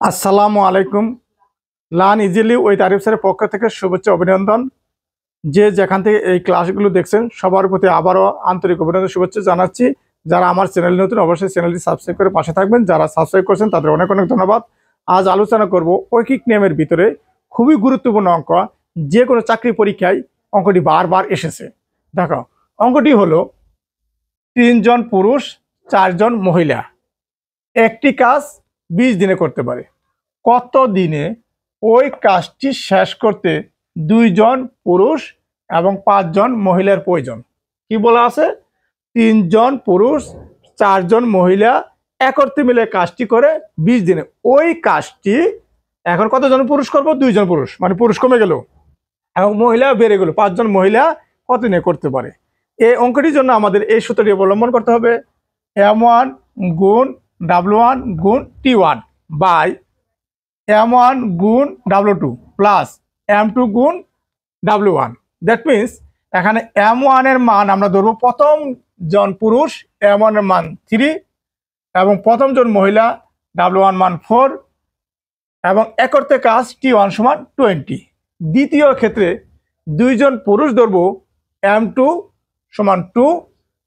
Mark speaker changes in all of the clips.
Speaker 1: আসসালামু আলাইকুম। Learn easily with Arif স্যারের পক্ষ থেকে শুভেচ্ছা অভিনন্দন। যে যেখান থেকে এই ক্লাসগুলো দেখছেন সবার প্রতি আবারও আন্তরিক অভিনন্দন শুভেচ্ছা জানাচ্ছি। যারা আমার চ্যানেল নতুন অবশ্যই চ্যানেলটি সাবস্ক্রাইব করে পাশে থাকবেন। যারা সাবস্ক্রাইব করছেন তাদের অনেক অনেক ধন্যবাদ। আজ আলোচনা করব ঐকিক নিয়মের ভিতরে খুবই গুরুত্বপূর্ণ অঙ্ক, যে কোনো চাকরি পরীক্ষায় অঙ্কটি বারবার এসেছে। দেখো, অঙ্কটি হলো 3 জন পুরুষ 4 জন মহিলা একটি কাজ 20 দিনে করতে পারে। কত দিনে ওই কাজটি শেষ করতে 2 জন পুরুষ এবং 5 জন মহিলার প্রয়োজন? কি বলা আছে? 3 জন পুরুষ 4 জন মহিলা একত্রে মিলে কাজটি করে 20 দিনে। ওই কাজটি এখন কতজন পুরুষ করবো? 2 জন পুরুষ, মানে পুরুষ কমে গেল এবং মহিলা বেড়ে গেল। 5 জন মহিলা কত দিনে করতে পারে? এই অঙ্কটির জন্য আমাদের এই সূত্রটি অবলম্বন করতে হবে। M1 গুণ W1 গুণ T1 বাই M1 গুণ W2 প্লাস M2 গুণ W1। দ্যাট মিনস এখানে M1 এর মান আমরা ধরবো প্রথম জন পুরুষ M1 এর মান 3 এবং প্রথম জন মহিলা W1 মান 4 এবং একর্থে কাজ T1 সমান 20। দ্বিতীয় ক্ষেত্রে 2 জন পুরুষ ধরবো M2 সমান 2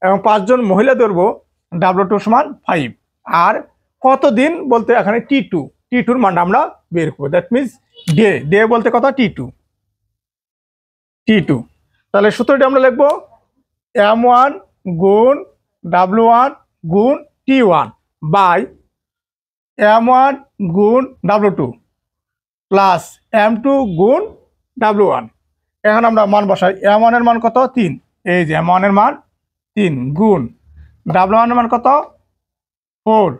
Speaker 1: এবং 5 জন মহিলা ধরবো W2 সমান 5। আর কতদিন বলতে এখানে T2 মান আমরা বের করবো। দ্যাট মিনস ডে বলতে কথা T2। তাহলে সূত্রটি আমরা লিখবো M1 গুণ W1 গুণ T1 বাই M1 গুণ W2 প্লাস M2 গুণ W1। এখন আমরা মান বসাই। M1 এর মান কত? 3। এই যে M1 এর মান 3 গুণ W1 এর মান কত? 4,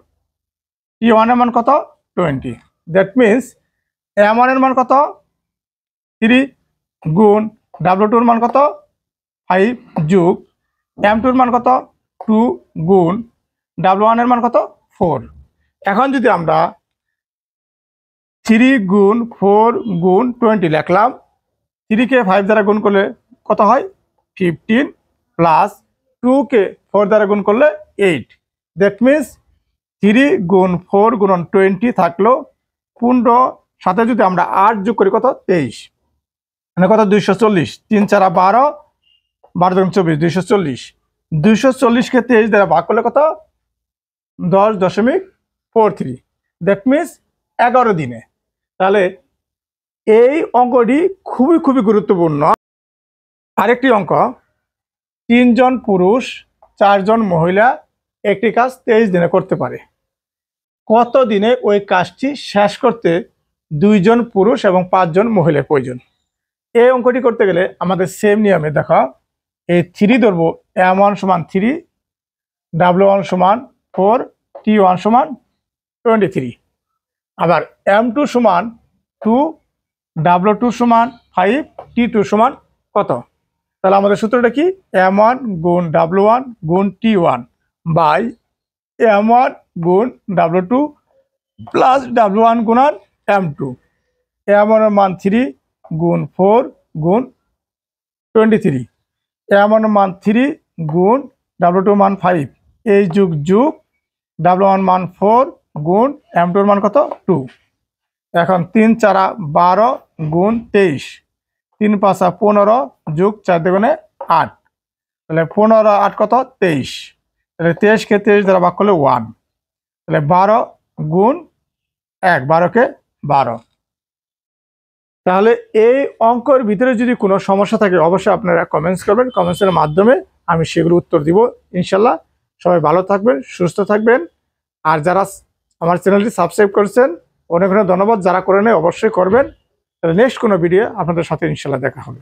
Speaker 1: T1 এর মান কত? 20। দ্যাট মিনস M1 এর মান কত? 3 গুণ W2 এর মান কত? 5 যোগ M2 এর মান কত? 2 গুণ W1 এর মান কত? 4। এখন যদি আমরা 3 গুণ 4 গুণ 20 লিখলাম, 3 কে 5 দ্বারা গুণ করলে কত হয়? 15 প্লাস 2 কে 4 দ্বারা গুণ করলে 8। দ্যাট মিনস 3 গুণ 4 গুণন 20 থাকলো 15, সাথে যদি আমরা 8 যোগ করি কত? 23, মানে কত? 240। 3 4 12, 12 24, 240। 240 কে 23 দ্বারা ভাগ করলে কত? 10.43। দ্যাট মিনস 11 দিনে। তাহলে এই অঙ্কটি খুবই গুরুত্বপূর্ণ। আরেকটি অঙ্ক, 3 জন পুরুষ 4 জন মহিলা একটি কাজ 23 দিনে করতে পারে। কত দিনে ওই কাজটি শেষ করতে 2 জন পুরুষ এবং 5 জন মহিলার প্রয়োজন? এই অঙ্কটি করতে গেলে আমাদের সেম নিয়মে দেখো, এই 3 ধরবো M1 সমান 3, W1 সমান 4, T1 সমান 23। আবার M2 সমান 2, W2 সমান 5, T2 সমান কত? তাহলে আমাদের সূত্রটা কি? M1 গুণ W1 গুণ T1 বাই M1 গুণ W2 প্লাস W1 গুণন M2। M1 এর মান 3 গুণ 4 গুণ 23, M1 এর মান 3 গুণ W2 মান 5, এই যুগ W1 মান 4 গুণ M2 এর মান কত? 2। এখন 3 4 12 গুণ 23, 3 5 15 যোগ 4 দুগুণে 8, তাহলে 15 8 কত? 23। তাহলে 23 কে 23 দ্বারা ভাগ করলে 1, তাহলে 12 গুণ 1, 12 কে 12। তাহলে এই অঙ্কের ভিতরে যদি কোনো সমস্যা থাকে অবশ্যই আপনারা কমেন্টস করবেন। কমেন্টসের মাধ্যমে আমি সেগুলো উত্তর দিব ইনশাল্লাহ। সবাই ভালো থাকবেন, সুস্থ থাকবেন। আর যারা আমার চ্যানেলটি সাবস্ক্রাইব করেছেন অনেক অনেক ধন্যবাদ। যারা করে নেয় অবশ্যই করবেন। তাহলে নেক্সট কোনো ভিডিও আপনাদের সাথে ইনশাল্লাহ দেখা হবে।